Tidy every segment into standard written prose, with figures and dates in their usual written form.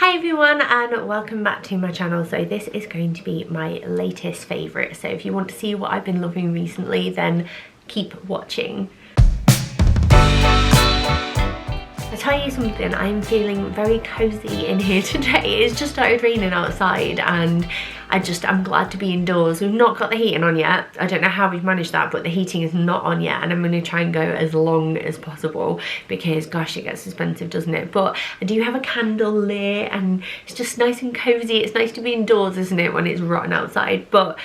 Hi everyone and welcome back to my channel. So this is going to be my latest favourite. So if you want to see what I've been loving recently, then keep watching. I tell you something, I'm feeling very cozy in here today. It's just started raining outside and I'm glad to be indoors. We've not got the heating on yet. I don't know how we've managed that, but the heating is not on yet, and I'm going to try and go as long as possible because gosh, it gets expensive, doesn't it? But I do have a candle lit and it's just nice and cozy. It's nice to be indoors, isn't it, when it's rotten outside? But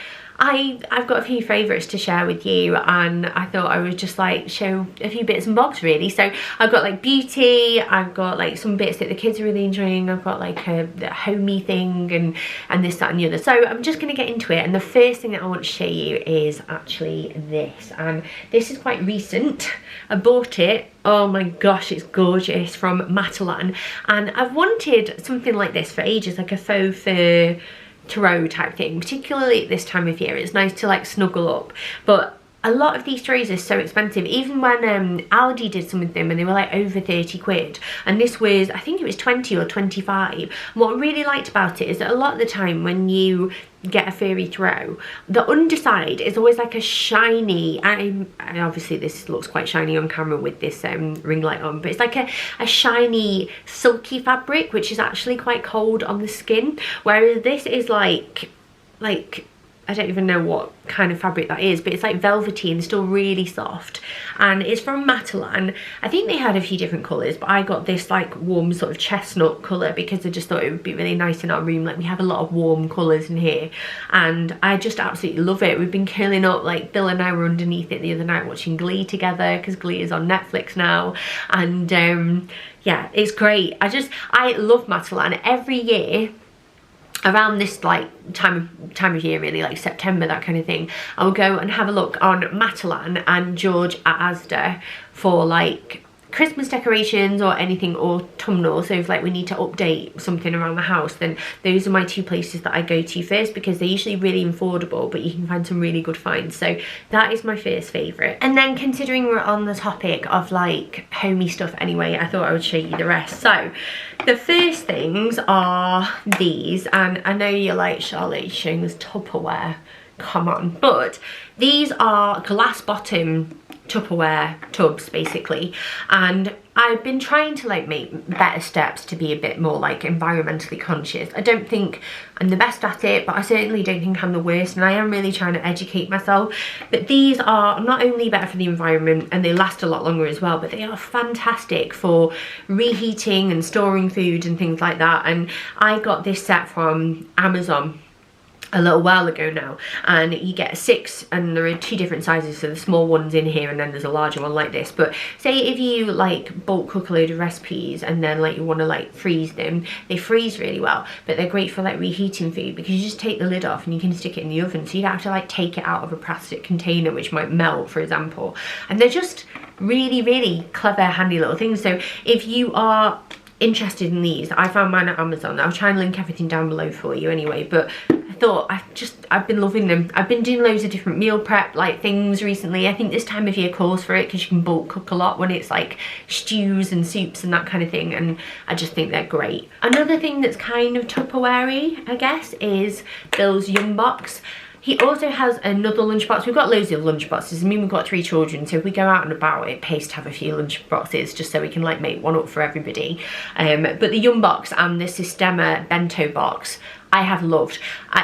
I've got a few favourites to share with you, and I thought I would just like show a few bits and bobs really. So I've got like beauty, I've got like some bits that the kids are really enjoying, I've got like the homey thing and this, that and the other. So I'm just going to get into it, and the first thing that I want to show you is actually this, and this is quite recent. I bought it, oh my gosh, it's gorgeous, from Matalan, and I've wanted something like this for ages, like a faux fur throw type thing, particularly at this time of year. It's nice to like snuggle up, but a lot of these throws are so expensive. Even when Aldi did some of them and they were like over 30 quid, and this was, I think it was 20 or 25. And what I really liked about it is that a lot of the time when you get a furry throw, the underside is always like a shiny, and obviously this looks quite shiny on camera with this ring light on, but it's like a shiny silky fabric which is actually quite cold on the skin, whereas this is like I don't even know what kind of fabric that is, but it's like velvety and still really soft, and it's from Matalan. I think they had a few different colours, but I got this like warm sort of chestnut colour because I just thought it would be really nice in our room. Like, we have a lot of warm colours in here and I just absolutely love it. We've been curling up, like Bill and I were underneath it the other night watching Glee together because Glee is on Netflix now, and yeah, it's great. I love Matalan. Every year around this like time of year, really, like September, that kind of thing, I'll go and have a look on Matalan and George at Asda for like Christmas decorations or anything autumnal. So if like we need to update something around the house, then those are my two places that I go to first, because they're usually really affordable but you can find some really good finds. So that is my first favourite. And then, considering we're on the topic of like homey stuff anyway, I thought I would show you the rest. So the first things are these, and I know you're like, Charlotte, you're showing us Tupperware, come on, but these are glass bottom Tupperware tubs basically, and I've been trying to like make better steps to be a bit more like environmentally conscious. I don't think I'm the best at it, but I certainly don't think I'm the worst, and I am really trying to educate myself. But these are not only better for the environment and they last a lot longer as well, but they are fantastic for reheating and storing food and things like that. And I got this set from Amazon a little while ago now, and you get 6, and there are 2 different sizes, so the small one's in here and then there's a larger one like this. But say if you like bulk cook a load of recipes and then like you want to like freeze them, they freeze really well, but they're great for like reheating food because you just take the lid off and you can stick it in the oven, so you don't have to like take it out of a plastic container which might melt, for example. And they're just really clever, handy little things. So if you are interested in these, I found mine at Amazon. I'll try and link everything down below for you anyway, but I thought I've been loving them. I've been doing loads of different meal prep like things recently. I think this time of year calls for it because you can bulk cook a lot when it's like stews and soups and that kind of thing, and I just think they're great. Another thing that's kind of Tupperware-y, I guess, is Bill's Yum Box. He also has another lunchbox. We've got loads of lunchboxes. I mean, we've got 3 children, so if we go out and about, it pays to have a few lunchboxes just so we can like make one up for everybody. But the Yum Box and the Systema bento box, I have loved.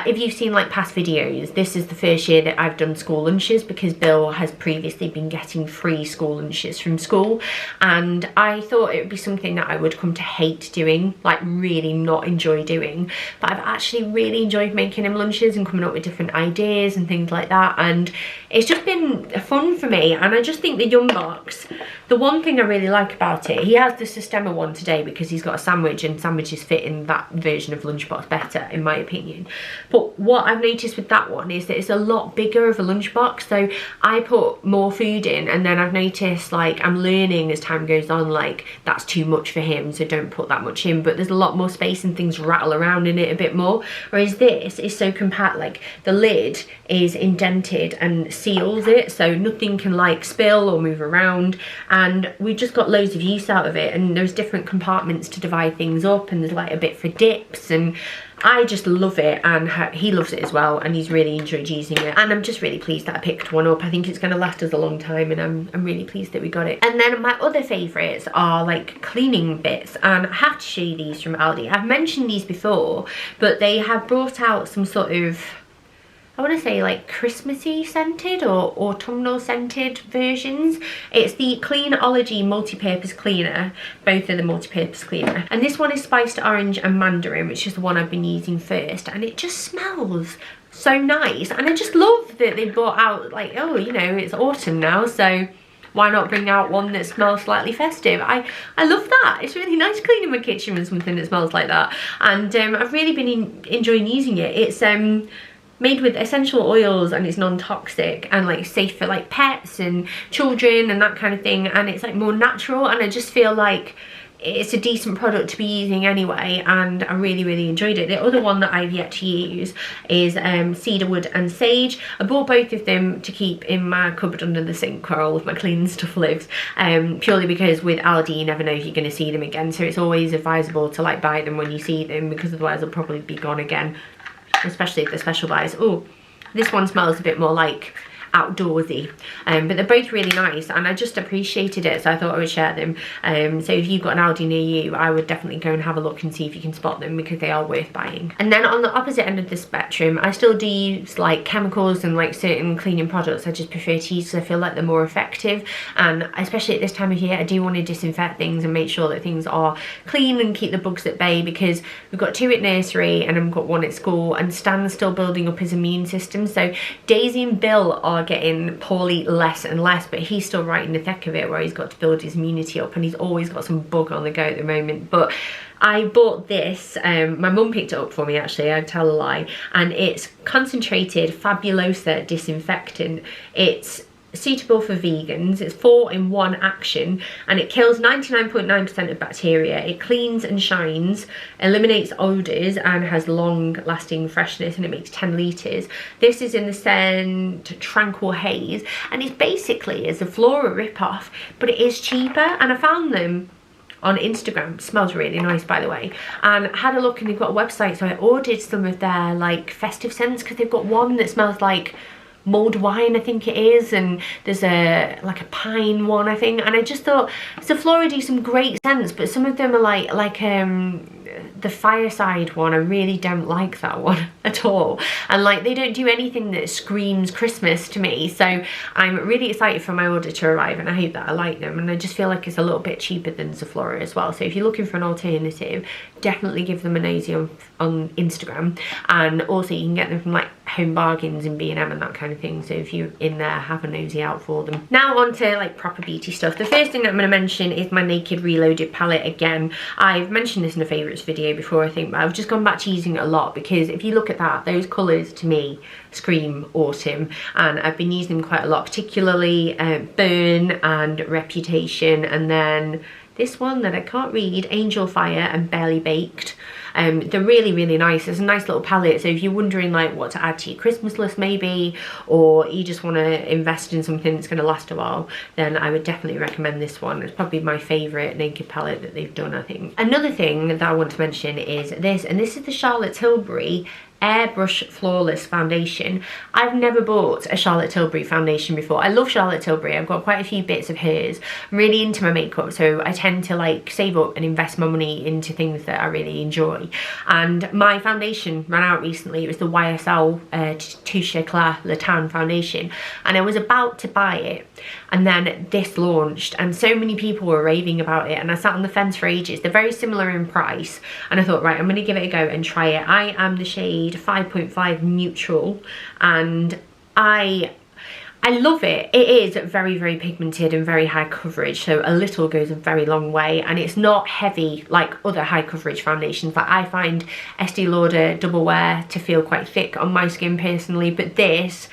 If you've seen like past videos, this is the first year that I've done school lunches because Bill has previously been getting free school lunches from school, and I thought it would be something that I would come to hate doing, like really not enjoy doing, but I've actually really enjoyed making him lunches and coming up with different ideas and things like that, and it's just been fun for me. And I just think the Yum Box, the one thing I really like about it, he has the Systema one today because he's got a sandwich and sandwiches fit in that version of lunchbox better in my opinion. But what I've noticed with that one is that it's a lot bigger of a lunchbox, so I put more food in, and then I've noticed like I'm learning as time goes on like that's too much for him, so don't put that much in, but there's a lot more space and things rattle around in it a bit more, whereas this is so compact. Like the lid is indented and seals it so nothing can like spill or move around, and we just got loads of use out of it, and there's different compartments to divide things up, and there's like a bit for dips, and I just love it, and he loves it as well, and he's really enjoyed using it, and I'm just really pleased that I picked one up. I think it's going to last us a long time, and I'm really pleased that we got it. And then my other favourites are like cleaning bits, and I have to show you these from Aldi. I've mentioned these before, but they have brought out some sort of, I want to say like Christmassy scented or autumnal scented versions. It's the Cleanology multi-purpose cleaner, both are the multi-purpose cleaner. And this one is spiced orange and mandarin, which is the one I've been using first. And it just smells so nice. And I just love that they brought out like, oh, you know, it's autumn now, so why not bring out one that smells slightly festive? I love that. It's really nice cleaning my kitchen with something that smells like that. And I've really been enjoying using it. It's made with essential oils, and it's non-toxic and like safe for like pets and children and that kind of thing, and it's like more natural, and I just feel like it's a decent product to be using anyway, and I really enjoyed it. The other one that I've yet to use is cedarwood and sage. I bought both of them to keep in my cupboard under the sink where all of my clean stuff lives, purely because with Aldi you never know if you're going to see them again, so it's always advisable to like buy them when you see them, because otherwise they'll probably be gone again, especially if they're special buys. Oh, this one smells a bit more like outdoorsy, but they're both really nice, and I just appreciated it, so I thought I would share them. So if you've got an Aldi near you, I would definitely go and have a look and see if you can spot them, because they are worth buying. And then on the opposite end of the spectrum, I still do use like chemicals and like certain cleaning products I just prefer to use because I feel like they're more effective, and especially at this time of year I do want to disinfect things and make sure that things are clean and keep the bugs at bay, because we've got 2 at nursery and I've got 1 at school, and Stan's still building up his immune system, so Daisy and Bill are getting poorly less and less, but he's still right in the thick of it where he's got to build his immunity up, and he's always got some bug on the go at the moment. But I bought this, my mum picked it up for me actually, I'd tell a lie, and it's concentrated Fabulosa disinfectant. It's suitable for vegans. It's 4-in-1 action, and it kills 99.9% of bacteria. It cleans and shines, eliminates odours, and has long lasting freshness, and it makes 10 litres. This is in the scent Tranquil Haze, and it's basically a Flora rip-off, but it is cheaper, and I found them on Instagram. It smells really nice, by the way, and I had a look, and they've got a website, so I ordered some of their like festive scents, because they've got one that smells like mulled wine, I think it is, and there's a like a pine one, I think, and I just thought Flora do some great scents, but some of them are like the fireside one, I really don't like that one at all, and like they don't do anything that screams Christmas to me, so I'm really excited for my order to arrive, and I hope that I like them, and I just feel like it's a little bit cheaper than Flora as well, so if you're looking for an alternative, definitely give them a nosy on Instagram, and also you can get them from like Home Bargains and B&M and that kind of thing, so if you're in there, have a nosy out for them. Now on to like proper beauty stuff. The first thing that I'm going to mention is my Naked Reloaded palette again. I've mentioned this in a favourites video before, I think, but I've just gone back to using it a lot, because if you look at that, those colours to me scream autumn, and I've been using them quite a lot, particularly Burn and Reputation, and then this one that I can't read, Angel Fire and Barely Baked. They're really nice. It's a nice little palette, so if you're wondering like what to add to your Christmas list maybe, or you just want to invest in something that's going to last a while, then I would definitely recommend this one. It's probably my favourite naked palette that they've done, I think. Another thing that I want to mention is this, and this is the Charlotte Tilbury Airbrush Flawless Foundation. I've never bought a Charlotte Tilbury foundation before. I love Charlotte Tilbury. I've got quite a few bits of hers. I'm really into my makeup, so I tend to like save up and invest my money into things that I really enjoy. And my foundation ran out recently. It was the YSL Touche Eclat Le Tan foundation, and I was about to buy it, and then this launched, and so many people were raving about it, and I sat on the fence for ages. They're very similar in price, and I thought, right, I'm going to give it a go and try it. I am the shade 5.5 Neutral, and I love it. It is very pigmented and very high coverage, so a little goes a very long way, and it's not heavy like other high coverage foundations. Like I find Estee Lauder Double Wear to feel quite thick on my skin personally, but this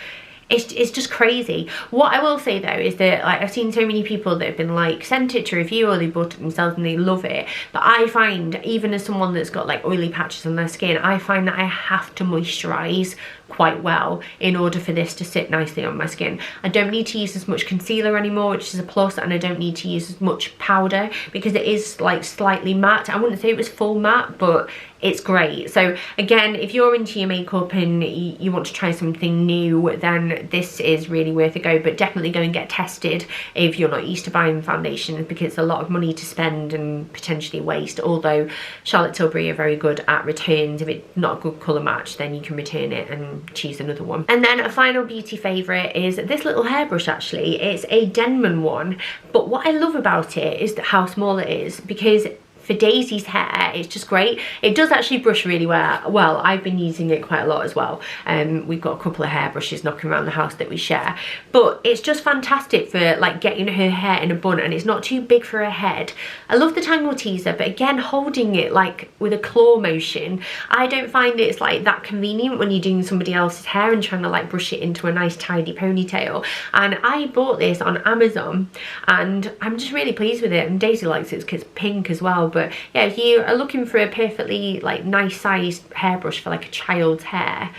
it's just crazy. What I will say though is that like I've seen so many people that have been like sent it to review or they bought it themselves and they love it, but I find, even as someone that's got like oily patches on their skin, I find that I have to moisturize quite well in order for this to sit nicely on my skin. I don't need to use as much concealer anymore, which is a plus, and I don't need to use as much powder because it is like slightly matte. I wouldn't say it was full matte, but it's great. So again, if you're into your makeup and you want to try something new, then this is really worth a go, but definitely go and get tested if you're not used to buying foundations, because it's a lot of money to spend and potentially waste. Although Charlotte Tilbury are very good at returns. If it's not a good colour match, then you can return it and choose another one. And then a final beauty favourite is this little hairbrush. Actually, it's a Denman one, but what I love about it is how small it is, because for Daisy's hair, it's just great. It does actually brush really well. I've been using it quite a lot as well. We've got a couple of hairbrushes knocking around the house that we share, but it's just fantastic for like getting her hair in a bun, and it's not too big for her head. I love the Tangle Teaser, but again, holding it like with a claw motion, I don't find it's like that convenient when you're doing somebody else's hair and trying to like brush it into a nice tidy ponytail. And I bought this on Amazon and I'm just really pleased with it, and Daisy likes it because it's pink as well. But yeah, if you are looking for a perfectly like nice sized hairbrush for like a child's hair,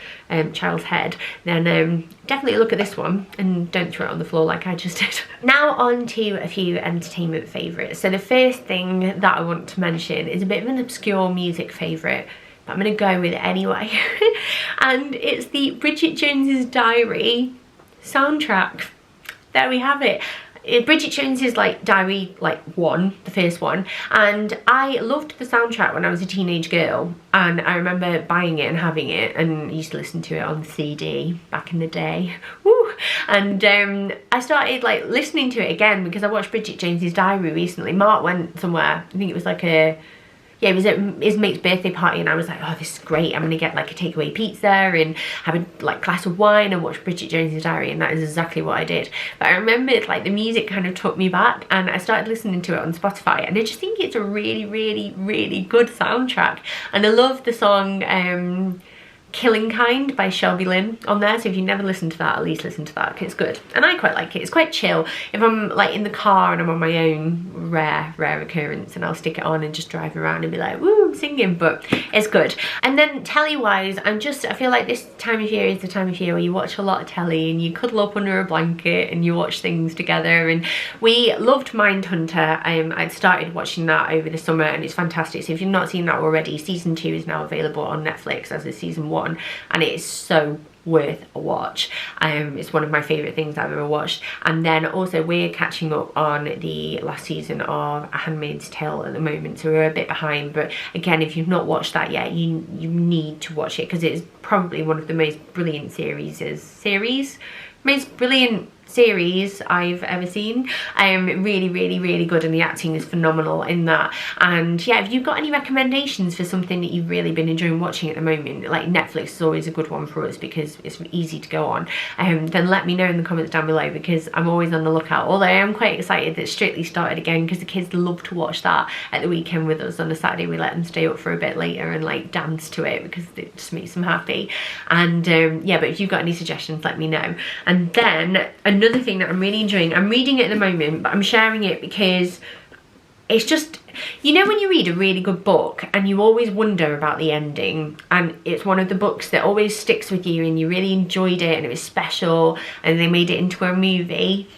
child's head, then definitely look at this one and don't throw it on the floor like I just did. Now on to a few entertainment favourites. So the first thing that I want to mention is a bit of an obscure music favourite, but I'm going to go with it anyway. And it's the Bridget Jones's Diary soundtrack. There we have it. Bridget Jones's like Diary, like the first one, and I loved the soundtrack when I was a teenage girl, and I remember buying it and having it, and used to listen to it on CD back in the day. Woo! And I started like listening to it again because I watched Bridget Jones's Diary recently. Mark went somewhere, I think it was like a, yeah, it was at his mate's birthday party, and I was like, oh, this is great. I'm gonna get like a takeaway pizza and have a like glass of wine and watch Bridget Jones's Diary, and that is exactly what I did. But I remembered like the music kind of took me back, and I started listening to it on Spotify, and I just think it's a really, really, really good soundtrack. And I love the song Killing Kind by Shelby Lynn on there, so if you've never listened to that, at least listen to that because it's good, and I quite like it. It's quite chill. If I'm like in the car and I'm on my own, rare occurrence, and I'll stick it on and just drive around and be like, woo, I'm singing, but it's good. And then telly wise, I feel like this time of year is the time of year where you watch a lot of telly and you cuddle up under a blanket and you watch things together, and we loved Mindhunter. I'd started watching that over the summer and it's fantastic. So if you've not seen that already, season 2 is now available on Netflix, as is season 1. And it is so worth a watch. It's one of my favourite things I've ever watched. And then also we're catching up on the last season of A Handmaid's Tale at the moment, so we're a bit behind. But again, if you've not watched that yet, you need to watch it because it is probably one of the most brilliant series I've ever seen. Really, really, really good, and the acting is phenomenal in that. And yeah, if you've got any recommendations for something that you've really been enjoying watching at the moment, like Netflix is always a good one for us because it's easy to go on, then let me know in the comments down below because I'm always on the lookout. Although I am quite excited that Strictly started again because the kids love to watch that at the weekend with us. On a Saturday we let them stay up for a bit later and like dance to it because it just makes them happy. And yeah, but if you've got any suggestions, let me know. And then another thing that I'm really enjoying, I'm reading it at the moment, but I'm sharing it because it's just, you know when you read a really good book and you always wonder about the ending, and it's one of the books that always sticks with you and you really enjoyed it and it was special and they made it into a movie.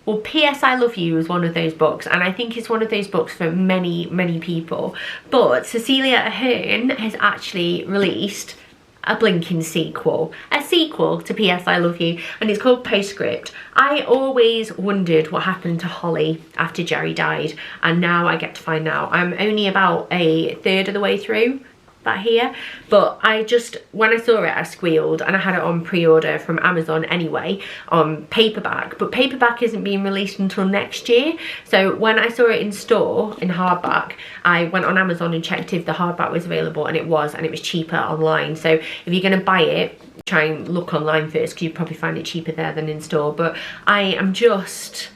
Well, P.S. I Love You is one of those books, and I think it's one of those books for many, many people. But Cecilia Ahern has actually released a blinking sequel, a sequel to P.S. I Love You, and it's called Postscript. I always wondered what happened to Holly after Jerry died, and now I get to find out. I'm only about a third of the way through that here, but I just, when I saw it, I squealed, and I had it on pre-order from Amazon anyway on paperback, but paperback isn't being released until next year. So when I saw it in store in hardback, I went on Amazon and checked if the hardback was available, and it was cheaper online. So if you're going to buy it, try and look online first because you'd probably find it cheaper there than in store. But I am just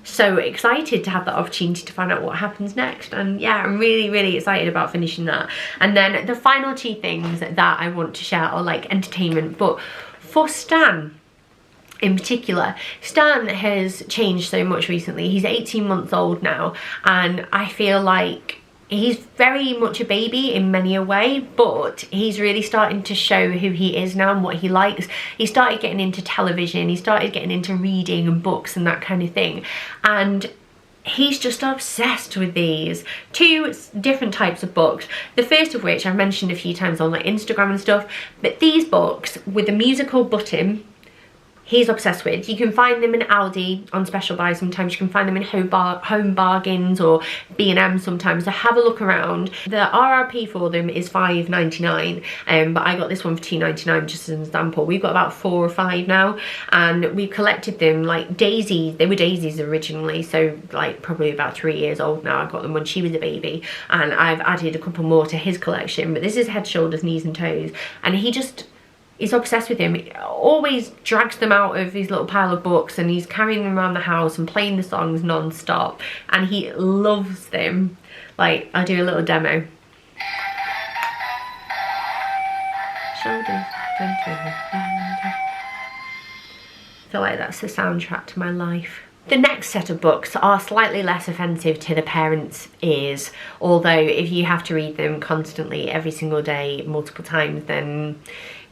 so excited to have that opportunity to find out what happens next, and yeah, I'm really, really excited about finishing that. And then the final two things that I want to share are like entertainment, but for Stan. in particular. Stan has changed so much recently. He's 18 months old now, and I feel like he's very much a baby in many a way, but he's really starting to show who he is now and what he likes. He started getting into television, he started getting into reading and books and that kind of thing, and he's just obsessed with these 2 different types of books. The first of which I've mentioned a few times on like Instagram and stuff, but these books with the musical button, he's obsessed with. You can find them in Aldi on special buy sometimes. You can find them in home bargains or B&M sometimes. So have a look around. The RRP for them is £5.99, but I got this one for £2.99 just as an example. We've got about 4 or 5 now, and we collected them like daisies. They were daisies originally, so like probably about 3 years old now. I got them when she was a baby, and I've added a couple more to his collection. But this is Head, Shoulders, Knees and Toes, and he's obsessed with him. He always drags them out of his little pile of books, and he's carrying them around the house and playing the songs non-stop, and he loves them. Like, I'll do a little demo. Shoulders, I feel like that's the soundtrack to my life. The next set of books are slightly less offensive to the parents' ears, although if you have to read them constantly every single day multiple times, then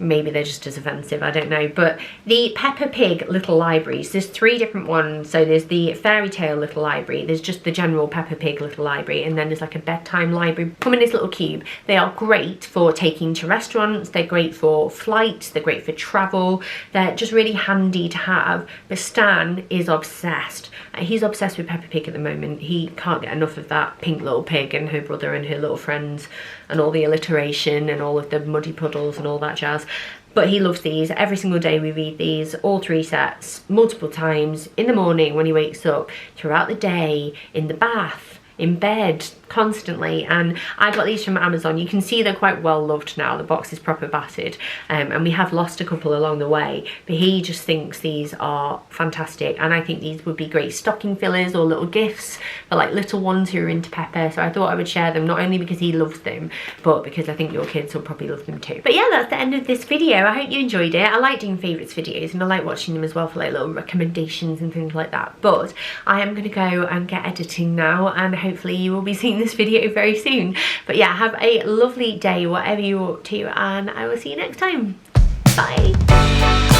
maybe they're just as offensive, I don't know. But the Peppa Pig little libraries, there's 3 different ones. So there's the fairy tale little library, there's just the general Peppa Pig little library, and then there's like a bedtime library. Come in this little cube. They are great for taking to restaurants, they're great for flights, they're great for travel, they're just really handy to have. But Stan is obsessed. He's obsessed with Peppa Pig at the moment. He can't get enough of that pink little pig and her brother and her little friends and all the alliteration and all of the muddy puddles and all that jazz. But he loves these. Every single day we read these, all 3 sets, multiple times, in the morning when he wakes up, throughout the day, in the bath, in bed, constantly. And I got these from Amazon. You can see they're quite well loved now. The box is proper battered, and we have lost a couple along the way, but he just thinks these are fantastic, and I think these would be great stocking fillers or little gifts for like little ones who are into Peppa. So I thought I would share them, not only because he loves them, but because I think your kids will probably love them too. But yeah, that's the end of this video. I hope you enjoyed it. I like doing favourites videos, and I like watching them as well for like little recommendations and things like that. But I am gonna go and get editing now, and hopefully you will be seeing this video very soon. But yeah, have a lovely day whatever you're up to, and I will see you next time. Bye.